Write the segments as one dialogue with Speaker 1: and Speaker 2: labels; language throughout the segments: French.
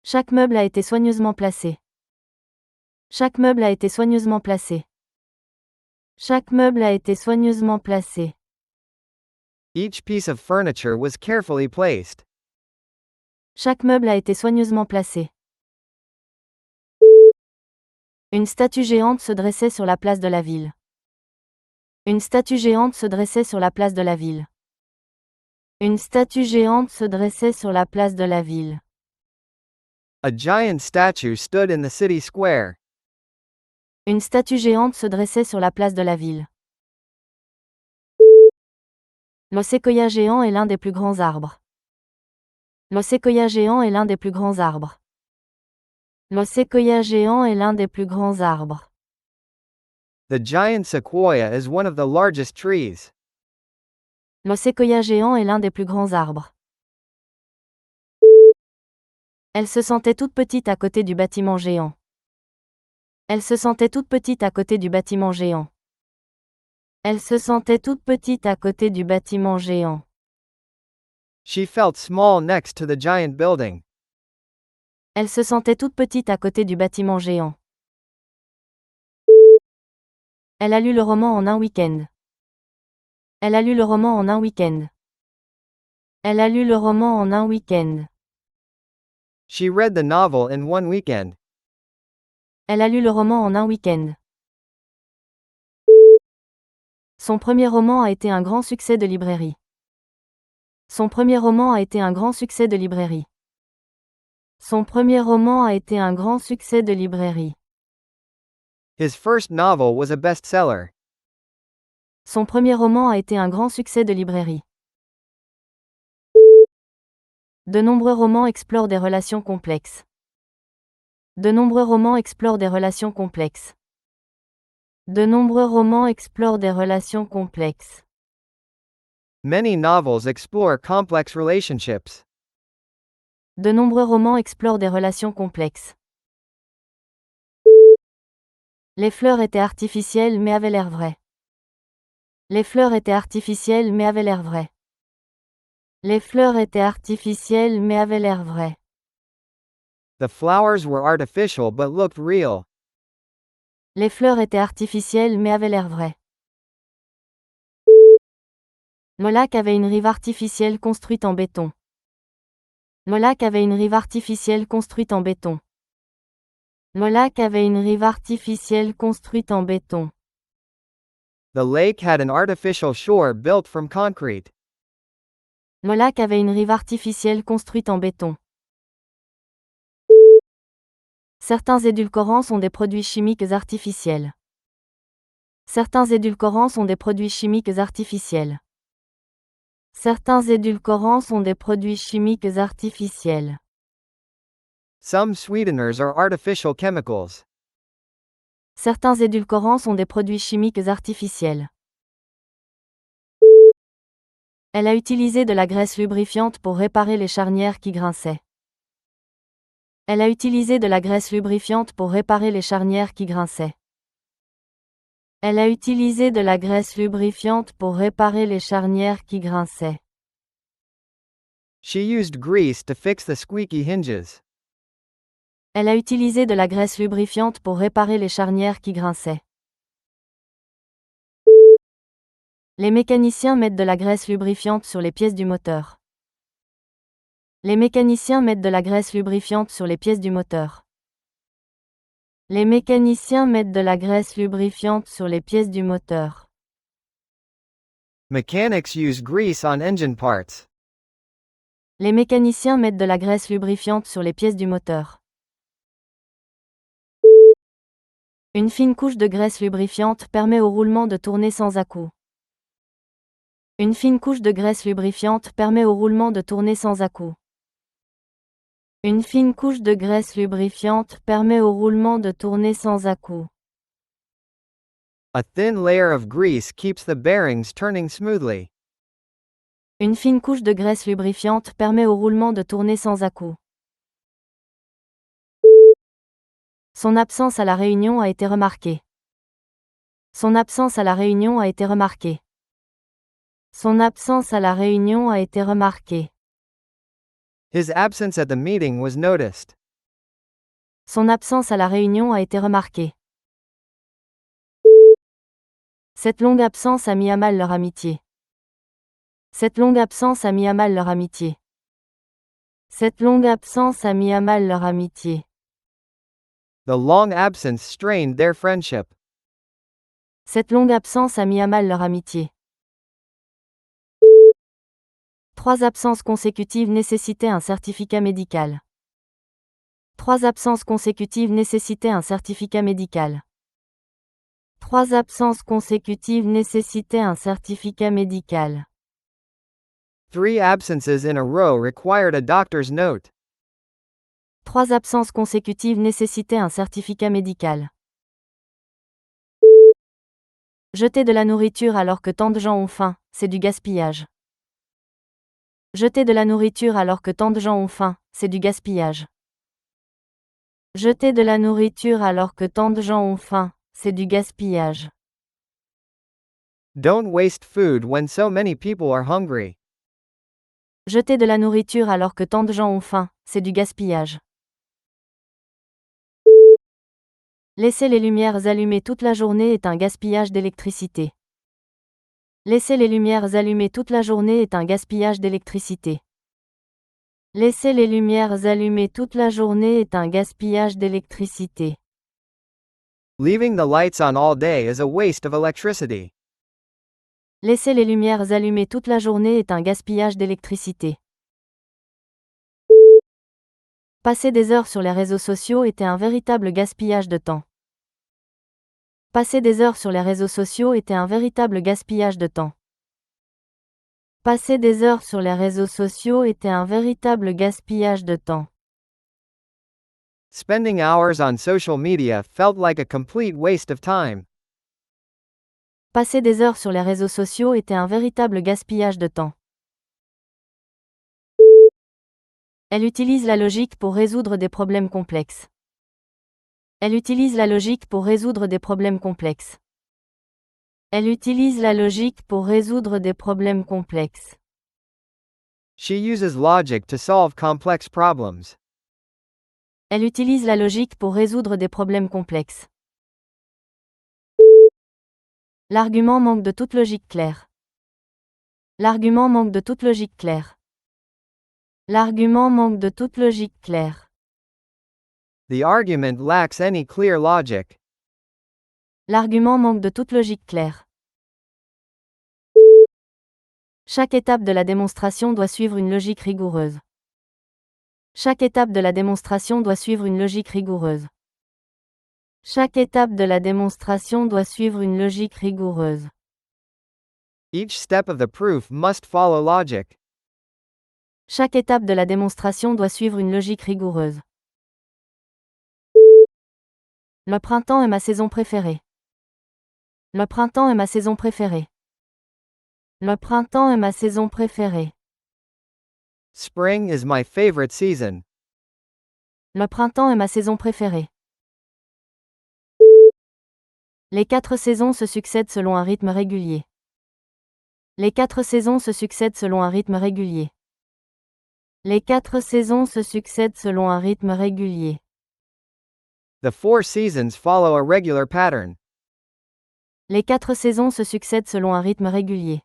Speaker 1: Chaque meuble a été soigneusement placé. Chaque meuble a été soigneusement placé. Chaque meuble a été soigneusement placé.
Speaker 2: Each piece of furniture was carefully placed.
Speaker 1: Chaque meuble a été soigneusement placé. Une statue géante se dressait sur la place de la ville. Une statue géante se dressait sur la place de la ville. Une statue géante se dressait sur la place de la ville.
Speaker 2: A giant statue stood in the city square.
Speaker 1: Une statue géante se dressait sur la place de la ville. Le séquoia géant est l'un des plus grands arbres. Le séquoia géant est l'un des plus grands arbres. Le séquoia géant est l'un des plus grands arbres.
Speaker 2: The giant sequoia is one of the largest trees.
Speaker 1: Le séquoia géant est l'un des plus grands arbres. Elle se sentait toute petite à côté du bâtiment géant. Elle se sentait toute petite à côté du bâtiment géant. Elle se sentait toute petite à côté du bâtiment géant.
Speaker 2: She felt small next to the giant building.
Speaker 1: Elle se sentait toute petite à côté du bâtiment géant. Elle a lu le roman en un week-end. Elle a lu le roman en un week-end. Elle a lu le roman en un week-end.
Speaker 2: She read the novel in one weekend.
Speaker 1: Elle a lu le roman en un week-end. Son premier roman a été un grand succès de librairie. Son premier roman a été un grand succès de librairie. Son premier roman a été un grand succès de librairie.
Speaker 2: His first novel was a bestseller.
Speaker 1: Son premier roman a été un grand succès de librairie. De nombreux romans explorent des relations complexes. De nombreux romans explorent des relations complexes. De nombreux romans explorent des relations complexes.
Speaker 2: Many novels explore complex relationships.
Speaker 1: De nombreux romans explorent des relations complexes. Les fleurs étaient artificielles mais avaient l'air vraies. Les fleurs étaient artificielles mais avaient l'air vraies. Les fleurs étaient artificielles mais avaient l'air vraies.
Speaker 2: The flowers were artificial but looked real.
Speaker 1: Les fleurs étaient artificielles mais avaient l'air vraies. Le lac avait une rive artificielle construite en béton. Le lac avait une rive artificielle construite en béton. Le lac avait une rive artificielle construite en béton.
Speaker 2: The lake had an artificial shore built from concrete.
Speaker 1: Le lac avait une rive artificielle construite en béton. Certains édulcorants sont des produits chimiques artificiels. Certains édulcorants sont des produits chimiques artificiels. Certains édulcorants sont des produits chimiques artificiels.
Speaker 2: Some sweeteners are artificial chemicals.
Speaker 1: Certains édulcorants sont des produits chimiques artificiels. Elle a utilisé de la graisse lubrifiante pour réparer les charnières qui grinçaient. Elle a utilisé de la graisse lubrifiante pour réparer les charnières qui grinçaient. Elle a utilisé de la graisse lubrifiante pour réparer les charnières qui grinçaient.
Speaker 2: She used grease to fix the squeaky hinges.
Speaker 1: Elle a utilisé de la graisse lubrifiante pour réparer les charnières qui grinçaient. Les mécaniciens mettent de la graisse lubrifiante sur les pièces du moteur. Les mécaniciens mettent de la graisse lubrifiante sur les pièces du moteur. Les mécaniciens mettent de la graisse lubrifiante sur les pièces du moteur.
Speaker 2: Mechanics use grease on engine parts.
Speaker 1: Les mécaniciens mettent de la graisse lubrifiante sur les pièces du moteur. Une fine couche de graisse lubrifiante permet au roulement de tourner sans à-coups. Une fine couche de graisse lubrifiante permet au roulement de tourner sans à-coups. Une fine couche de graisse lubrifiante permet au roulement de tourner sans à-coups.
Speaker 2: A thin layer of grease keeps the bearings turning smoothly.
Speaker 1: Une fine couche de graisse lubrifiante permet au roulement de tourner sans à-coups. Son absence à la réunion a été remarquée. Son absence à la réunion a été remarquée. Son absence à la réunion a été remarquée.
Speaker 2: His absence at the meeting was noticed.
Speaker 1: Son absence à la réunion a été remarquée. Cette longue absence a mis à mal leur amitié. Cette longue absence a mis à mal leur amitié. Cette longue absence a mis à mal leur amitié.
Speaker 2: The long absence strained their friendship.
Speaker 1: Cette longue absence a mis à mal leur amitié. 3 absences consécutives nécessitaient un certificat médical. 3 absences consécutives nécessitaient un certificat médical. 3 absences consécutives nécessitaient un certificat médical.
Speaker 2: 3 absences in a row required a doctor's note.
Speaker 1: 3 absences consécutives nécessitaient un certificat médical. Jeter de la nourriture alors que tant de gens ont faim, c'est du gaspillage. Jeter de la nourriture alors que tant de gens ont faim, c'est du gaspillage. Jeter de la nourriture alors que tant de gens ont faim, c'est du gaspillage.
Speaker 2: Don't waste food when so many people are hungry.
Speaker 1: Jeter de la nourriture alors que tant de gens ont faim, c'est du gaspillage. Laisser les lumières allumées toute la journée est un gaspillage d'électricité. Laisser les lumières allumées toute la journée est un gaspillage d'électricité. Laisser les lumières allumées toute la journée est un gaspillage d'électricité.
Speaker 2: Leaving the lights on all day is a waste of electricity.
Speaker 1: Laisser les lumières allumées toute la journée est un gaspillage d'électricité. Passer des heures sur les réseaux sociaux était un véritable gaspillage de temps. Passer des heures sur les réseaux sociaux était un véritable gaspillage de temps. Passer des heures sur les réseaux sociaux était un véritable gaspillage de temps.
Speaker 2: Spending hours on social media felt like a complete waste of time.
Speaker 1: Passer des heures sur les réseaux sociaux était un véritable gaspillage de temps. Elle utilise la logique pour résoudre des problèmes complexes. Elle utilise la logique pour résoudre des problèmes complexes. Elle utilise la logique pour résoudre des problèmes complexes.
Speaker 2: She uses logic to solve complex problems.
Speaker 1: Elle utilise la logique pour résoudre des problèmes complexes. L'argument manque de toute logique claire. L'argument manque de toute logique claire. L'argument manque de toute logique claire.
Speaker 2: The argument lacks any clear logic.
Speaker 1: L'argument manque de toute logique claire. Chaque étape de la démonstration doit suivre une logique rigoureuse. Chaque étape de la démonstration doit suivre une logique rigoureuse. Chaque étape de la démonstration doit suivre une logique rigoureuse.
Speaker 2: Each step of the proof must follow logic.
Speaker 1: Chaque étape de la démonstration doit suivre une logique rigoureuse. Le printemps est ma saison préférée. Le printemps est ma saison préférée. Le printemps est ma saison préférée.
Speaker 2: Spring is my favorite season.
Speaker 1: Le printemps est ma saison préférée. Les 4 saisons se succèdent selon un rythme régulier. Les 4 saisons se succèdent selon un rythme régulier. Les 4 saisons se succèdent selon un rythme régulier.
Speaker 2: The 4 seasons follow a regular pattern.
Speaker 1: Les 4 saisons se succèdent selon un rythme régulier.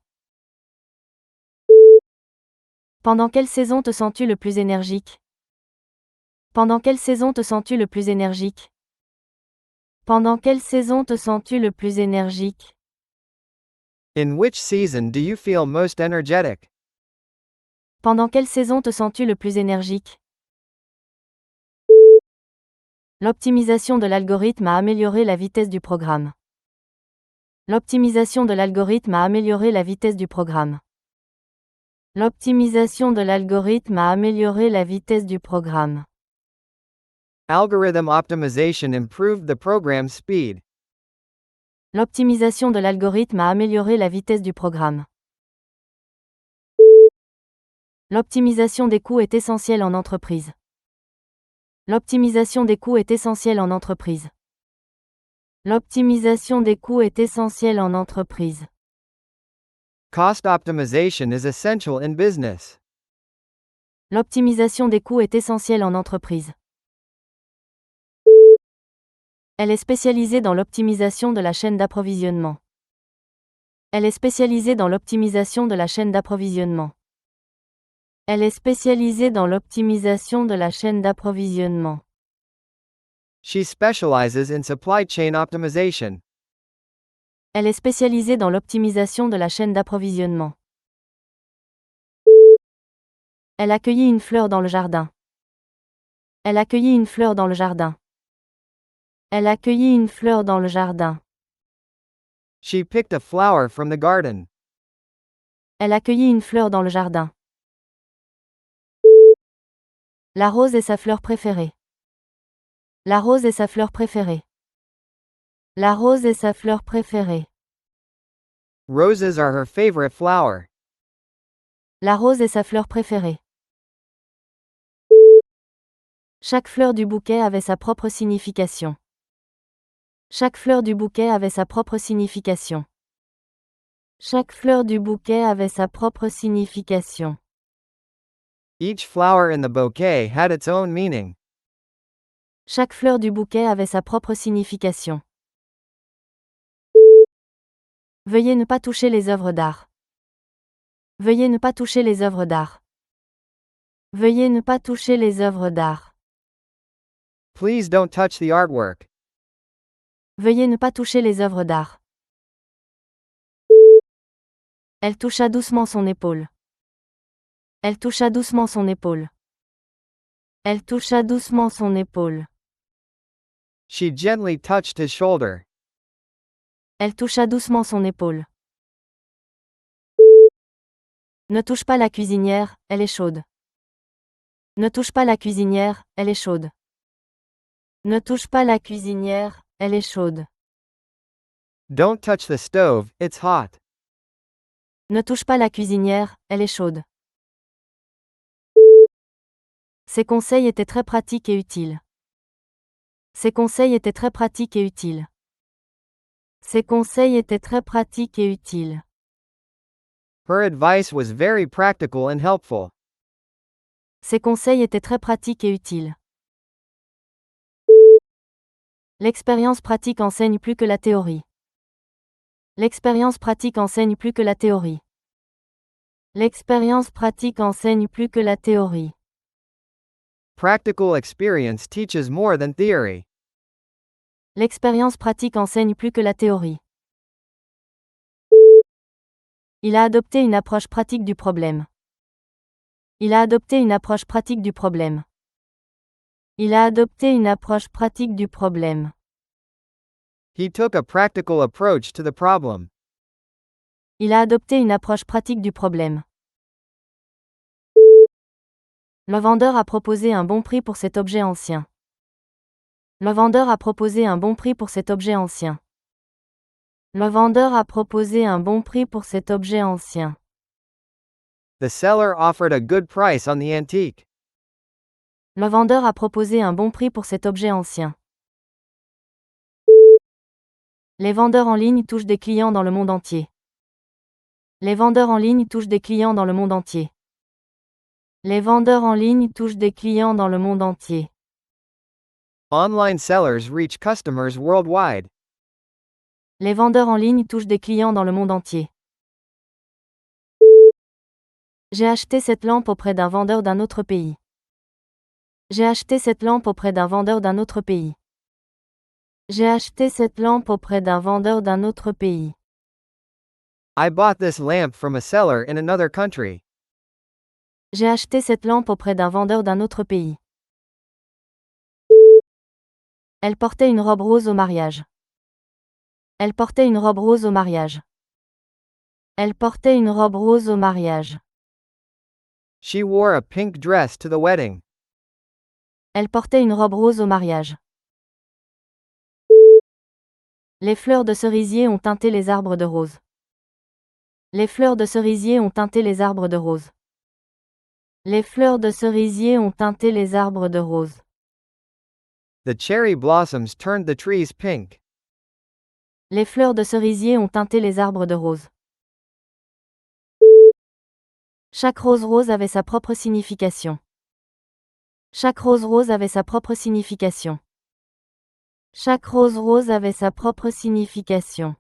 Speaker 1: Pendant quelle saison te sens-tu le plus énergique? Pendant quelle saison te sens-tu le plus énergique? Pendant quelle saison te sens-tu le plus énergique?
Speaker 2: In which season do you feel most energetic?
Speaker 1: Pendant quelle saison te sens-tu le plus énergique? L'optimisation de l'algorithme a amélioré la vitesse du programme. L'optimisation de l'algorithme a amélioré la vitesse du programme. L'optimisation de l'algorithme a amélioré la vitesse du programme.
Speaker 2: Algorithm optimization improved the program's speed.
Speaker 1: L'optimisation de l'algorithme a amélioré la vitesse du programme. L'optimisation des coûts est essentielle en entreprise. L'optimisation des coûts est essentielle en entreprise. L'optimisation des coûts est essentielle en entreprise.
Speaker 2: Cost optimization is essential in business.
Speaker 1: L'optimisation des coûts est essentielle en entreprise. Elle est spécialisée dans l'optimisation de la chaîne d'approvisionnement. Elle est spécialisée dans l'optimisation de la chaîne d'approvisionnement. Elle est spécialisée dans l'optimisation de la chaîne d'approvisionnement.
Speaker 2: She specializes in supply chain optimization.
Speaker 1: Elle est spécialisée dans l'optimisation de la chaîne d'approvisionnement. Elle accueillit une fleur dans le jardin. Elle accueillit une fleur dans le jardin. Elle accueillit une fleur dans le jardin.
Speaker 2: She picked a flower from the garden.
Speaker 1: Elle accueillit une fleur dans le jardin. La rose est sa fleur préférée. La rose est sa fleur préférée. La rose est sa fleur préférée.
Speaker 2: Roses are her favorite flower.
Speaker 1: La rose est sa fleur préférée. Chaque fleur du bouquet avait sa propre signification. Chaque fleur du bouquet avait sa propre signification. Chaque fleur du bouquet avait sa propre signification.
Speaker 2: Each flower in the bouquet had its own meaning.
Speaker 1: Chaque fleur du bouquet avait sa propre signification. Veuillez ne pas toucher les œuvres d'art. Veuillez ne pas toucher les œuvres d'art. Veuillez ne pas toucher les œuvres d'art.
Speaker 2: Please don't touch the artwork.
Speaker 1: Veuillez ne pas toucher les œuvres d'art. Elle toucha doucement son épaule. Elle toucha doucement son épaule. Elle toucha doucement son épaule.
Speaker 2: She gently touched his shoulder.
Speaker 1: Elle toucha doucement son épaule. Ne touche pas la cuisinière, elle est chaude. Ne touche pas la cuisinière, elle est chaude. Ne touche pas la cuisinière, elle est chaude.
Speaker 2: Don't touch the stove, it's hot.
Speaker 1: Ne touche pas la cuisinière, elle est chaude. Ces conseils étaient très pratiques et utiles. Ces conseils étaient très pratiques et utiles. Ces conseils étaient très pratiques et utiles.
Speaker 2: Her advice was very practical and helpful.
Speaker 1: Ces conseils étaient très pratiques et utiles. L'expérience pratique enseigne plus que la théorie. L'expérience pratique enseigne plus que la théorie. L'expérience pratique enseigne plus que la théorie.
Speaker 2: Practical experience teaches more than theory.
Speaker 1: L'expérience pratique enseigne plus que la théorie. Il a adopté une approche pratique du problème. Il a adopté une approche pratique du problème. Il a adopté une approche pratique du problème.
Speaker 2: He took a practical approach to the problem.
Speaker 1: Il a adopté une approche pratique du problème. Le vendeur a proposé un bon prix pour cet objet ancien. Le vendeur a proposé un bon prix pour cet objet ancien. Le vendeur a proposé un bon prix pour cet objet ancien.
Speaker 2: The seller offered a good price on the antique.
Speaker 1: Le vendeur a proposé un bon prix pour cet objet ancien. Les vendeurs en ligne touchent des clients dans le monde entier. Les vendeurs en ligne touchent des clients dans le monde entier. Les vendeurs en ligne touchent des clients dans le monde entier.
Speaker 2: Online sellers reach customers worldwide.
Speaker 1: Les vendeurs en ligne touchent des clients dans le monde entier. J'ai acheté cette lampe auprès d'un vendeur d'un autre pays. J'ai acheté cette lampe auprès d'un vendeur d'un autre pays. J'ai acheté cette lampe auprès d'un vendeur d'un autre pays.
Speaker 2: I bought this lamp from a seller in another country.
Speaker 1: J'ai acheté cette lampe auprès d'un vendeur d'un autre pays. Elle portait une robe rose au mariage. Elle portait une robe rose au mariage. Elle portait une robe rose au mariage.
Speaker 2: She wore a pink dress to the wedding.
Speaker 1: Elle portait une robe rose au mariage. Les fleurs de cerisier ont teinté les arbres de rose. Les fleurs de cerisier ont teinté les arbres de rose. Les fleurs de cerisier ont teinté les arbres de rose.
Speaker 2: The cherry blossoms turned the trees pink.
Speaker 1: Les fleurs de cerisier ont teinté les arbres de rose. Chaque rose rose avait sa propre signification. Chaque rose rose avait sa propre signification. Chaque rose rose avait sa propre signification.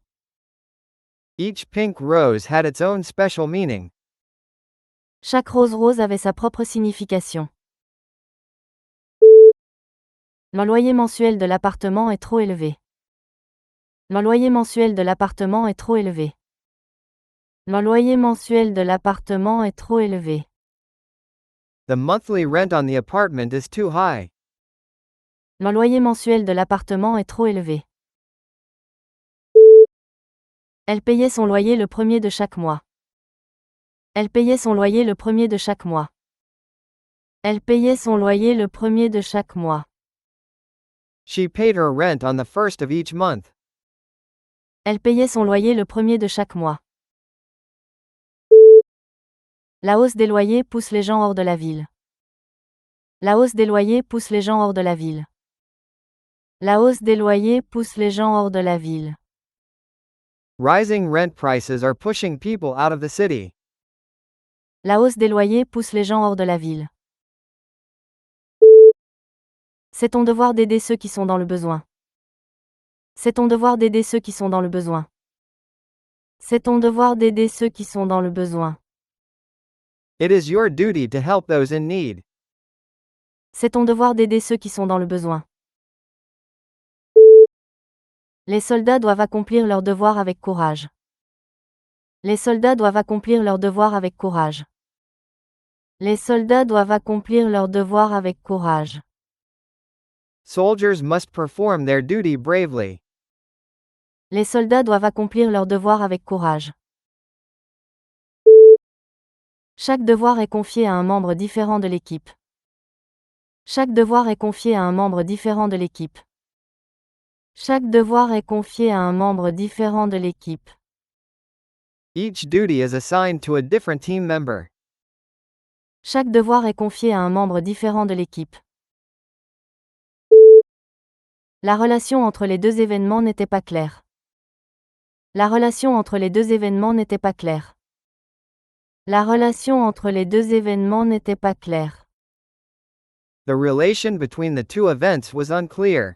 Speaker 2: Each pink rose had its own special meaning.
Speaker 1: Chaque rose rose avait sa propre signification. Le loyer mensuel de l'appartement est trop élevé. Le loyer mensuel de l'appartement est trop élevé. Le loyer mensuel de l'appartement est trop élevé.
Speaker 2: The monthly rent on the apartment is too high.
Speaker 1: Le loyer mensuel de l'appartement est trop élevé. Elle payait son loyer le premier de chaque mois. Elle payait son loyer le premier de chaque mois. Elle payait son loyer le premier de chaque mois.
Speaker 2: She paid her rent on the first of each month.
Speaker 1: Elle payait son loyer le premier de chaque mois. La hausse des loyers pousse les gens hors de la ville. La hausse des loyers pousse les gens hors de la ville. La hausse des loyers pousse les gens hors de la ville.
Speaker 2: Rising rent prices are pushing people out of the city.
Speaker 1: La hausse des loyers pousse les gens hors de la ville. C'est ton devoir d'aider ceux qui sont dans le besoin. C'est ton devoir d'aider ceux qui sont dans le besoin. C'est ton devoir d'aider ceux qui sont dans le besoin.
Speaker 2: It is your duty to help those in need.
Speaker 1: C'est ton devoir d'aider ceux qui sont dans le besoin. Les soldats doivent accomplir leur devoir avec courage. Les soldats doivent accomplir leur devoir avec courage. Les soldats doivent accomplir leur devoir avec courage.
Speaker 2: Soldiers must perform their duty bravely.
Speaker 1: Les soldats doivent accomplir leur devoir avec courage. Chaque devoir est confié à un membre différent de l'équipe. Chaque devoir est confié à un membre différent de l'équipe. Chaque devoir est confié à un membre différent de l'équipe.
Speaker 2: Each duty is assigned to a different team member.
Speaker 1: Chaque devoir est confié à un membre différent de l'équipe. La relation entre les deux événements n'était pas claire. La relation entre les deux événements n'était pas claire. La relation entre les deux événements n'était pas claire.
Speaker 2: The relation between the two events was unclear.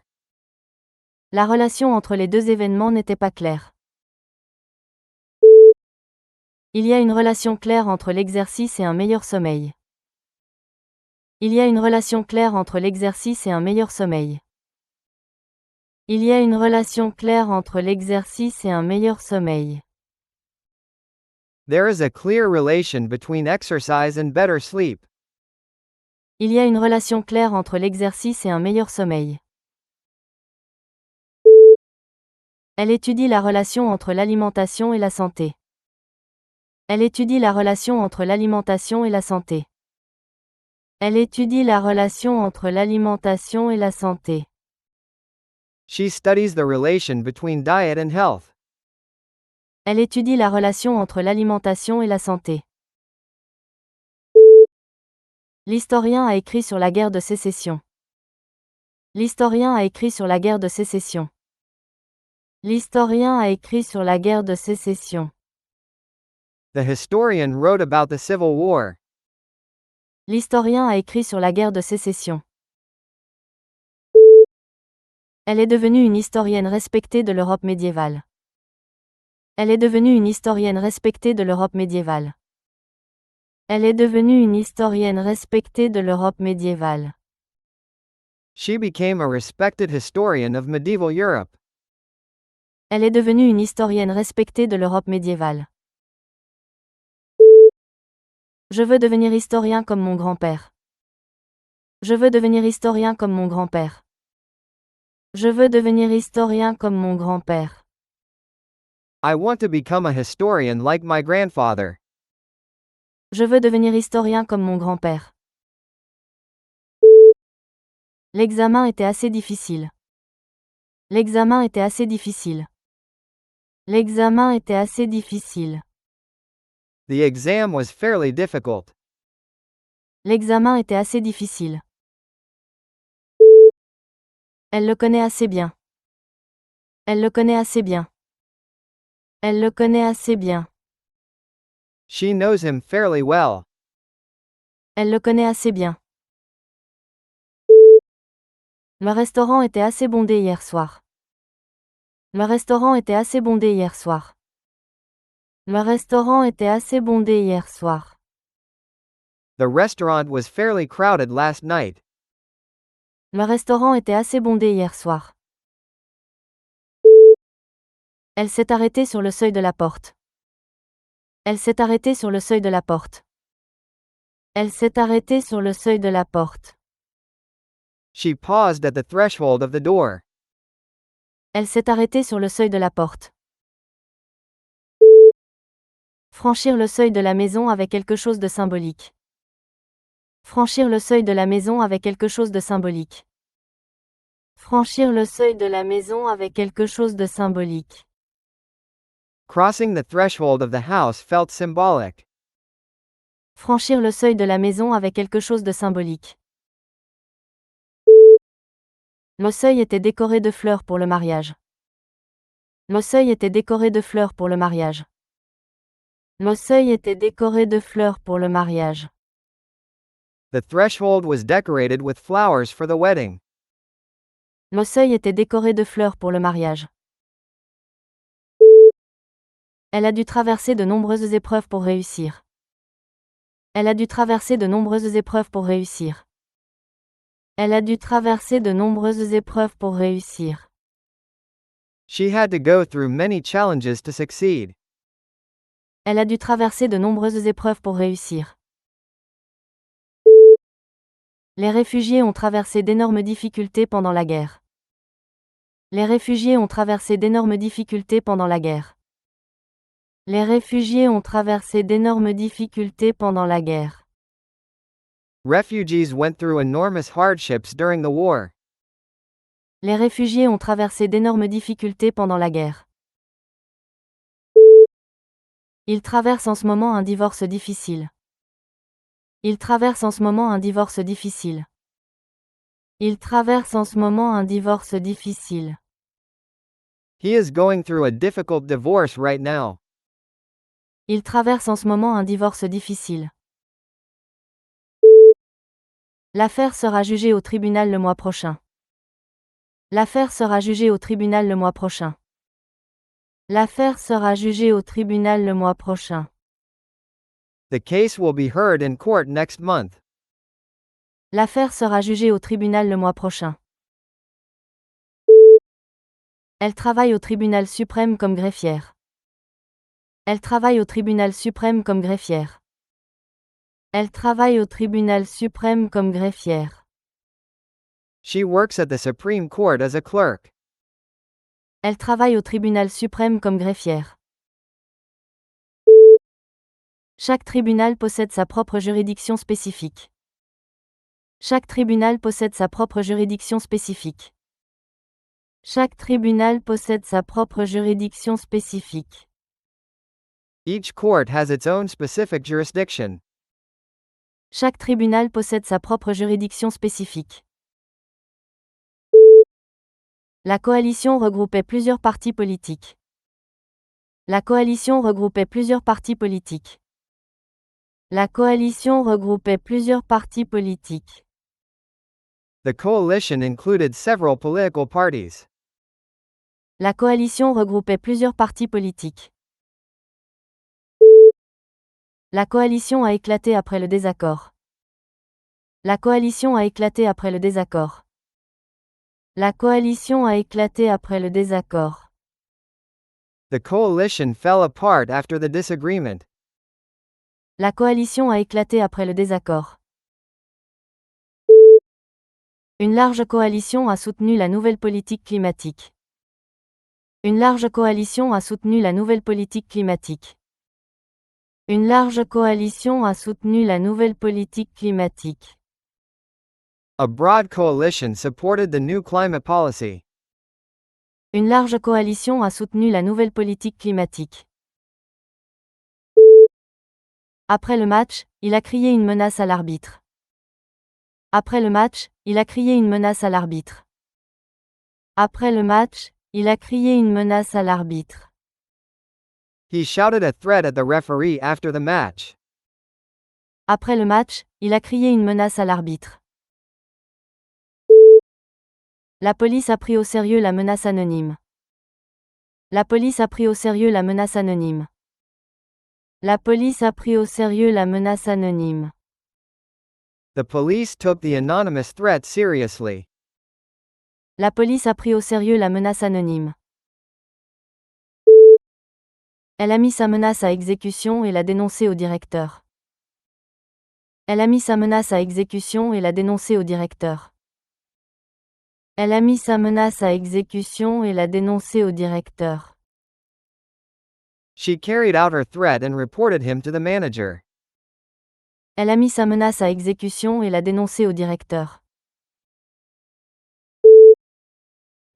Speaker 1: La relation entre les deux événements n'était pas claire. Il y a une relation claire entre l'exercice et un meilleur sommeil. Il y a une relation claire entre l'exercice et un meilleur sommeil. Il y a une relation claire entre l'exercice et un meilleur sommeil.
Speaker 2: There is a clear relation between exercise and better sleep.
Speaker 1: Il y a une relation claire entre l'exercice et un meilleur sommeil. Elle étudie la relation entre l'alimentation et la santé. Elle étudie la relation entre l'alimentation et la santé. Elle étudie la relation entre l'alimentation et la santé.
Speaker 2: She studies the relation between diet and health.
Speaker 1: Elle étudie la relation entre l'alimentation et la santé. L'historien a écrit sur la guerre de sécession. L'historien a écrit sur la guerre de sécession. L'historien a écrit sur la guerre de sécession.
Speaker 2: The historian wrote about the Civil War.
Speaker 1: L'historien a écrit sur la guerre de sécession. Elle est devenue une historienne respectée de l'Europe médiévale. Elle est devenue une historienne respectée de l'Europe médiévale. Elle est devenue une historienne respectée de l'Europe médiévale.
Speaker 2: She became a respected historian of medieval Europe.
Speaker 1: Elle est devenue une historienne respectée de l'Europe médiévale. Je veux devenir historien comme mon grand-père. Je veux devenir historien comme mon grand-père. Je veux devenir historien comme mon grand-père.
Speaker 2: I want to become a historian like my grandfather.
Speaker 1: Je veux devenir historien comme mon grand-père. L'examen était assez difficile. L'examen était assez difficile. L'examen était assez difficile.
Speaker 2: The exam was fairly difficult.
Speaker 1: L'examen était assez difficile. Elle le connaît assez bien. Elle le connaît assez bien. Elle le connaît assez bien.
Speaker 2: She knows him fairly well.
Speaker 1: Elle le connaît assez bien. Le restaurant était assez bondé hier soir. Le restaurant était assez bondé hier soir. Le restaurant était assez bondé hier soir.
Speaker 2: The restaurant was fairly crowded last night.
Speaker 1: Le restaurant était assez bondé hier soir. Elle s'est arrêtée sur le seuil de la porte. Elle s'est arrêtée sur le seuil de la porte. Elle s'est arrêtée sur le seuil de la porte.
Speaker 2: She paused at the threshold of the door.
Speaker 1: Elle s'est arrêtée sur le seuil de la porte. Franchir le seuil de la maison avait quelque chose de symbolique. Franchir le seuil de la maison avait quelque chose de symbolique. Franchir le seuil de la maison avait quelque chose de symbolique.
Speaker 2: Crossing the threshold of the house felt symbolic.
Speaker 1: Franchir le seuil de la maison avait quelque chose de symbolique. Le seuil était décoré de fleurs pour le mariage. Le seuil était décoré de fleurs pour le mariage. Le seuil était décoré de fleurs pour le mariage.
Speaker 2: The threshold was decorated with flowers for the wedding.
Speaker 1: Le seuil était décoré de fleurs pour le mariage. Elle a dû traverser de nombreuses épreuves pour réussir. Elle a dû traverser de nombreuses épreuves pour réussir. Elle a dû traverser de nombreuses épreuves pour réussir.
Speaker 2: She had to go through many challenges to succeed.
Speaker 1: Elle a dû traverser de nombreuses épreuves pour réussir. Les réfugiés ont traversé d'énormes difficultés pendant la guerre. Les réfugiés ont traversé d'énormes difficultés pendant la guerre. Les réfugiés ont traversé d'énormes difficultés pendant la guerre.
Speaker 2: Refugees went through enormous hardships during the war.
Speaker 1: Les réfugiés ont traversé d'énormes difficultés pendant la guerre. Ils traversent en ce moment un divorce difficile. Ils traversent en ce moment un divorce difficile. Ils traversent en ce moment un divorce difficile.
Speaker 2: He is going through a difficult divorce right now.
Speaker 1: Ils traversent en ce moment un divorce difficile. L'affaire sera jugée au tribunal le mois prochain. L'affaire sera jugée au tribunal le mois prochain. L'affaire sera jugée au tribunal le mois prochain.
Speaker 2: The case will be heard in court next month.
Speaker 1: L'affaire sera jugée au tribunal le mois prochain. Elle travaille au tribunal suprême comme greffière. Elle travaille au tribunal suprême comme greffière. Elle travaille au tribunal suprême comme greffière.
Speaker 2: She works at the Supreme Court as a clerk.
Speaker 1: Elle travaille au tribunal suprême comme greffière. Chaque tribunal possède sa propre juridiction spécifique. Chaque tribunal possède sa propre juridiction spécifique. Chaque tribunal possède sa propre juridiction spécifique.
Speaker 2: Each court has its own specific jurisdiction.
Speaker 1: Chaque tribunal possède sa propre juridiction spécifique. La coalition regroupait plusieurs partis politiques. La coalition regroupait plusieurs partis politiques. La coalition regroupait plusieurs partis politiques.
Speaker 2: The coalition included several political parties.
Speaker 1: La coalition regroupait plusieurs partis politiques. La coalition a éclaté après le désaccord. La coalition a éclaté après le désaccord. La coalition a éclaté après le désaccord.
Speaker 2: The coalition fell apart after the disagreement.
Speaker 1: La coalition a éclaté après le désaccord. Une large coalition a soutenu la nouvelle politique climatique. Une large coalition a soutenu la nouvelle politique climatique. Une large coalition a soutenu la nouvelle politique climatique.
Speaker 2: A broad coalition supported the new climate policy.
Speaker 1: Une large coalition a soutenu la nouvelle politique climatique. Après le match, il a crié une menace à l'arbitre. Après le match, il a crié une menace à l'arbitre. Après le match, il a crié une menace à l'arbitre.
Speaker 2: He shouted a threat at the referee after the match.
Speaker 1: Après le match, il a crié une menace à l'arbitre. La police a pris au sérieux la menace anonyme. La police a pris au sérieux la menace anonyme. La police a pris au sérieux la menace anonyme.
Speaker 2: The police took the anonymous threat seriously.
Speaker 1: La police a pris au sérieux la menace anonyme. Elle a mis sa menace à exécution et l'a dénoncée au directeur. Elle a mis sa menace à exécution et l'a dénoncée au directeur. Elle a mis sa menace à exécution et l'a dénoncée au directeur.
Speaker 2: She carried out her threat and reported him to the manager.
Speaker 1: Elle a mis sa menace à exécution et l'a dénoncée au directeur.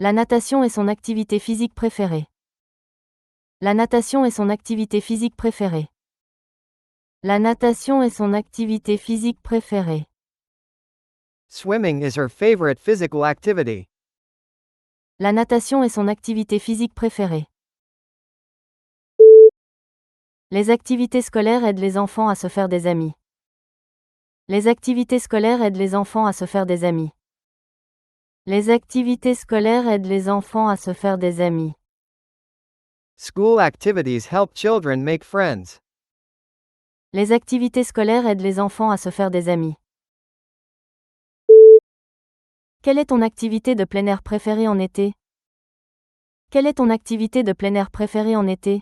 Speaker 1: La natation est son activité physique préférée. La natation est son activité physique préférée. La natation est son activité physique préférée.
Speaker 2: Swimming is her favorite physical activity.
Speaker 1: La natation est son activité physique préférée. Les activités scolaires aident les enfants à se faire des amis. Les activités scolaires aident les enfants à se faire des amis. Les activités scolaires aident les enfants à se faire des amis.
Speaker 2: School activities help children make friends.
Speaker 1: Les activités scolaires aident les enfants à se faire des amis. Quelle est ton activité de plein air préférée en été? Quelle est ton activité de plein air préférée en été?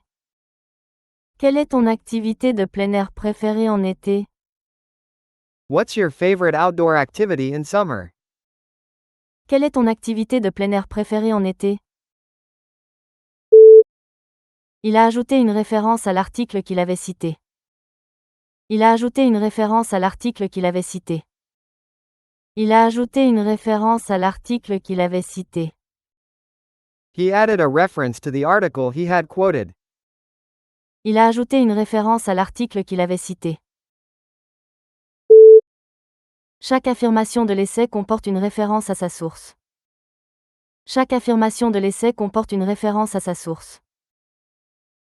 Speaker 1: Quelle est ton activité de plein air préférée en été?
Speaker 2: What's your favorite outdoor activity in summer?
Speaker 1: Quelle est ton activité de plein air préférée en été? Il a ajouté une référence à l'article qu'il avait cité. Il a ajouté une référence à l'article qu'il avait cité. Il a ajouté une référence à l'article qu'il avait cité.
Speaker 2: He added a reference to the article he had quoted.
Speaker 1: Il a ajouté une référence à l'article qu'il avait cité. Chaque affirmation de l'essai comporte une référence à sa source. Chaque affirmation de l'essai comporte une référence à sa source.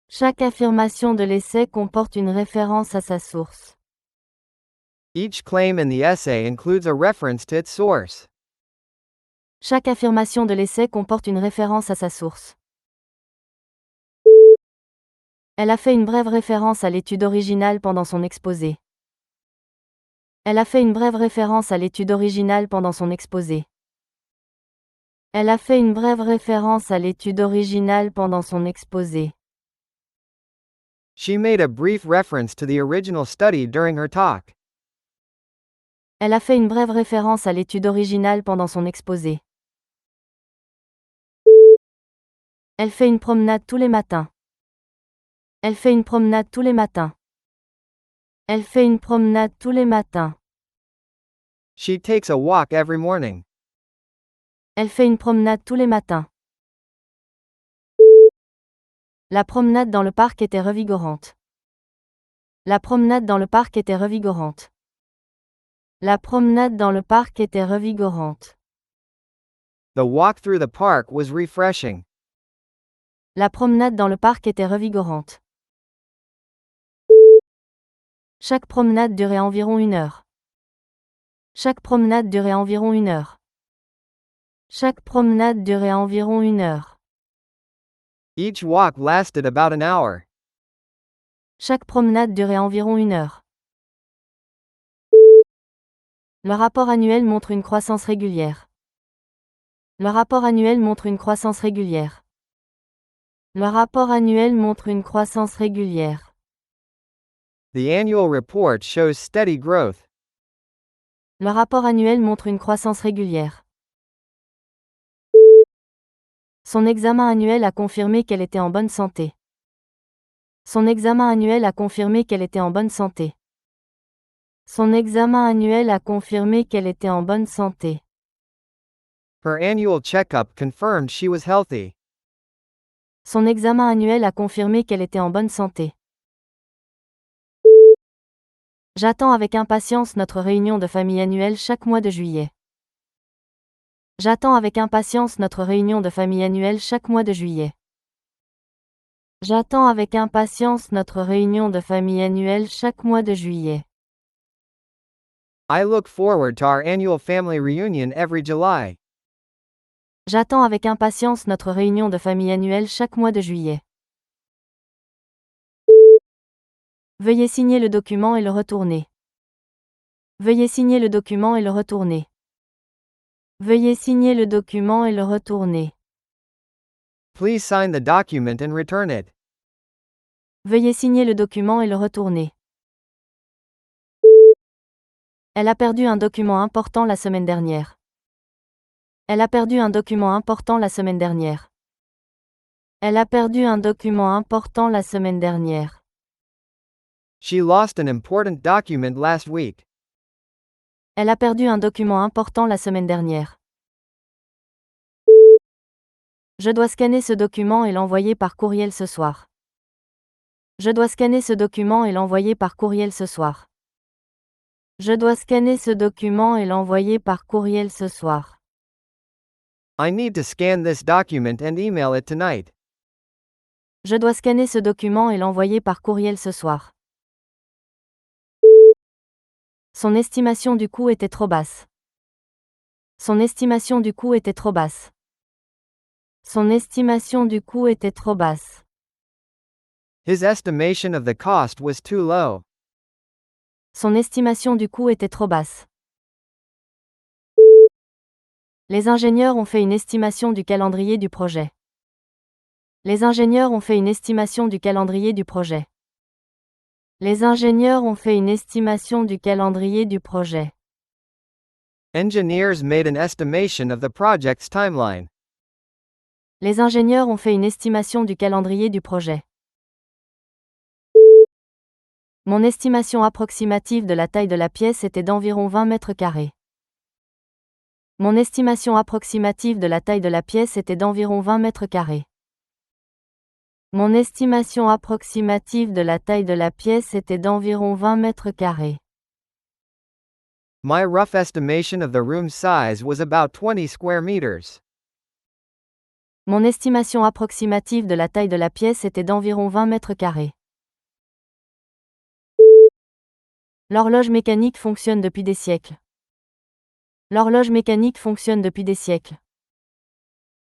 Speaker 1: Chaque affirmation de l'essai comporte une référence à sa source.
Speaker 2: Each claim in the essay includes a reference to its source.
Speaker 1: Chaque affirmation de l'essai comporte une référence à sa source. Elle a fait une brève référence à l'étude originale pendant son exposé. Elle a fait une brève référence à l'étude originale pendant son exposé. Elle a fait une brève référence à l'étude originale pendant son exposé.
Speaker 2: She made a brief reference to the original study during her talk.
Speaker 1: Elle a fait une brève référence à l'étude originale pendant son exposé. Elle fait une promenade tous les matins. Elle fait une promenade tous les matins. Elle fait une promenade tous les matins.
Speaker 2: She takes a walk every morning.
Speaker 1: Elle fait une promenade tous les matins. La promenade dans le parc était revigorante. La promenade dans le parc était revigorante. La promenade dans le parc était revigorante.
Speaker 2: The walk through the park was refreshing.
Speaker 1: La promenade dans le parc était revigorante. Chaque promenade durait environ 1 heure. Chaque promenade durait environ 1 heure. Chaque promenade durait environ 1 heure.
Speaker 2: Each walk lasted about an hour.
Speaker 1: Chaque promenade durait environ 1 heure. Le rapport annuel montre une croissance régulière. Le rapport annuel montre une croissance régulière. Le rapport annuel montre une croissance régulière.
Speaker 2: The annual report shows steady growth.
Speaker 1: Le rapport annuel montre une croissance régulière. Son examen annuel a confirmé qu'elle était en bonne santé. Son examen annuel a confirmé qu'elle était en bonne santé. Son examen annuel a confirmé qu'elle était en bonne santé.
Speaker 2: Her annual checkup confirmed she was healthy.
Speaker 1: Son examen annuel a confirmé qu'elle était en bonne santé. J'attends avec impatience notre réunion de famille annuelle chaque mois de juillet. J'attends avec impatience notre réunion de famille annuelle chaque mois de juillet. J'attends avec impatience notre réunion de famille annuelle chaque mois de juillet.
Speaker 2: I look forward to our annual family reunion every July.
Speaker 1: J'attends avec impatience notre réunion de famille annuelle chaque mois de juillet. Veuillez signer le document et le retourner. Veuillez signer le document et le retourner. Veuillez signer le document et le retourner.
Speaker 2: Please sign the document and return it.
Speaker 1: Veuillez signer le document et le retourner. Elle a perdu un document important la semaine dernière. Elle a perdu un document important la semaine dernière. Elle a perdu un document important la semaine dernière.
Speaker 2: She lost an important document last week.
Speaker 1: Elle a perdu un document important la semaine dernière. Je dois scanner ce document et l'envoyer par courriel ce soir. Je dois scanner ce document et l'envoyer par courriel ce soir. Je dois scanner ce document et l'envoyer par courriel ce soir.
Speaker 2: I need to scan this document and email it tonight.
Speaker 1: Je dois scanner ce document et l'envoyer par courriel ce soir. Son estimation du coût était trop basse. Son estimation du coût était trop basse. Son estimation du coût était trop basse.
Speaker 2: His estimation of the cost was too low.
Speaker 1: Son estimation du coût était trop basse. Les ingénieurs ont fait une estimation du calendrier du projet. Les ingénieurs ont fait une estimation du calendrier du projet. Les ingénieurs ont fait une estimation du calendrier du projet.
Speaker 2: Engineers made an estimation of the project's timeline.
Speaker 1: Les ingénieurs ont fait une estimation du calendrier du projet. Mon estimation approximative de la taille de la pièce était d'environ 20 mètres carrés. Mon estimation approximative de la taille de la pièce était d'environ 20 mètres carrés. Mon estimation approximative de la taille de la pièce était d'environ 20 mètres carrés.
Speaker 2: My rough estimation of the room size was about 20 square meters.
Speaker 1: Mon estimation approximative de la taille de la pièce était d'environ 20 mètres carrés. L'horloge mécanique fonctionne depuis des siècles. L'horloge mécanique fonctionne depuis des siècles.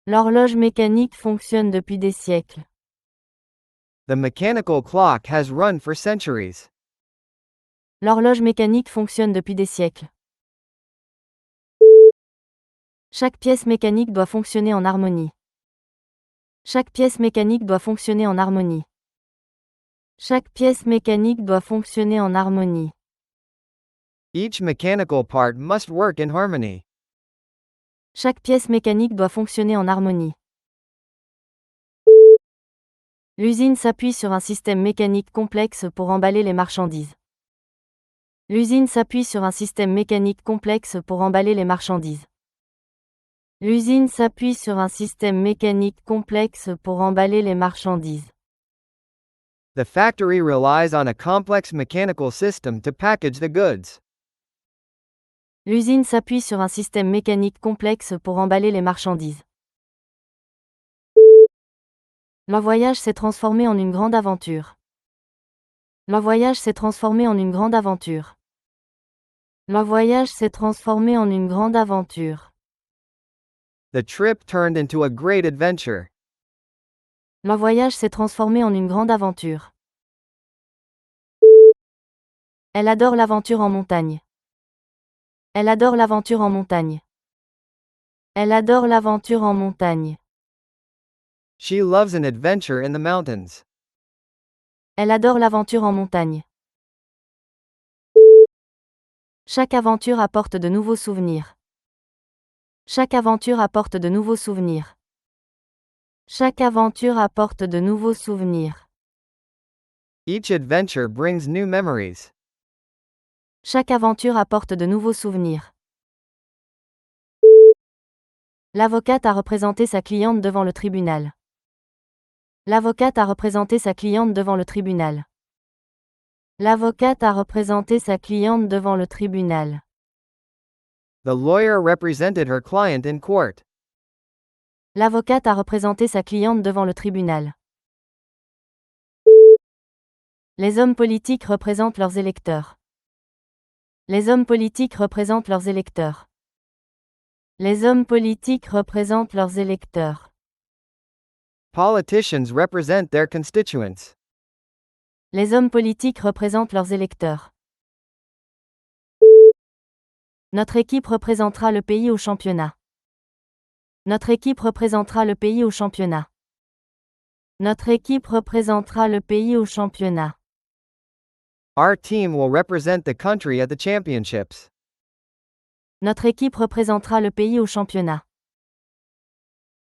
Speaker 1: L'horloge mécanique fonctionne depuis des siècles.
Speaker 2: The mechanical clock has run for centuries.
Speaker 1: L'horloge mécanique fonctionne depuis des siècles. Chaque pièce mécanique doit fonctionner en harmonie. Chaque pièce mécanique doit fonctionner en harmonie. Chaque pièce mécanique doit fonctionner en harmonie.
Speaker 2: Each mechanical part must work in harmony.
Speaker 1: Chaque pièce mécanique doit fonctionner en harmonie. L'usine s'appuie sur un système mécanique complexe pour emballer les marchandises. L'usine s'appuie sur un système mécanique complexe pour emballer les marchandises. L'usine s'appuie sur un système mécanique complexe pour emballer les marchandises.
Speaker 2: The factory relies on a complex mechanical system to package the goods.
Speaker 1: L'usine s'appuie sur un système mécanique complexe pour emballer les marchandises. Le voyage s'est transformé en une grande aventure. Le voyage s'est transformé en une grande aventure. Le voyage s'est transformé en une grande aventure.
Speaker 2: The trip turned into a great adventure.
Speaker 1: Le voyage s'est transformé en une grande aventure. Elle adore l'aventure en montagne. Elle adore l'aventure en montagne. Elle adore l'aventure en montagne.
Speaker 2: She loves an adventure in the mountains.
Speaker 1: Elle adore l'aventure en montagne. Chaque aventure apporte de nouveaux souvenirs. Chaque aventure apporte de nouveaux souvenirs. Chaque aventure apporte de nouveaux souvenirs.
Speaker 2: Each adventure brings new memories.
Speaker 1: Chaque aventure apporte de nouveaux souvenirs. L'avocate a représenté sa cliente devant le tribunal. L'avocate a représenté sa cliente devant le tribunal. L'avocate a représenté sa cliente devant le tribunal.
Speaker 2: The lawyer represented her client in court.
Speaker 1: L'avocate a représenté sa cliente devant le tribunal. Les hommes politiques représentent leurs électeurs. Les hommes politiques représentent leurs électeurs. Les hommes politiques représentent leurs électeurs.
Speaker 2: Politicians represent their constituents.
Speaker 1: Les hommes politiques représentent leurs électeurs. Notre équipe représentera le pays au championnat. Notre équipe représentera le pays au championnat. Notre équipe représentera le pays au championnat.
Speaker 2: Our team will represent the country at the championships.
Speaker 1: Notre équipe représentera le pays au championnat.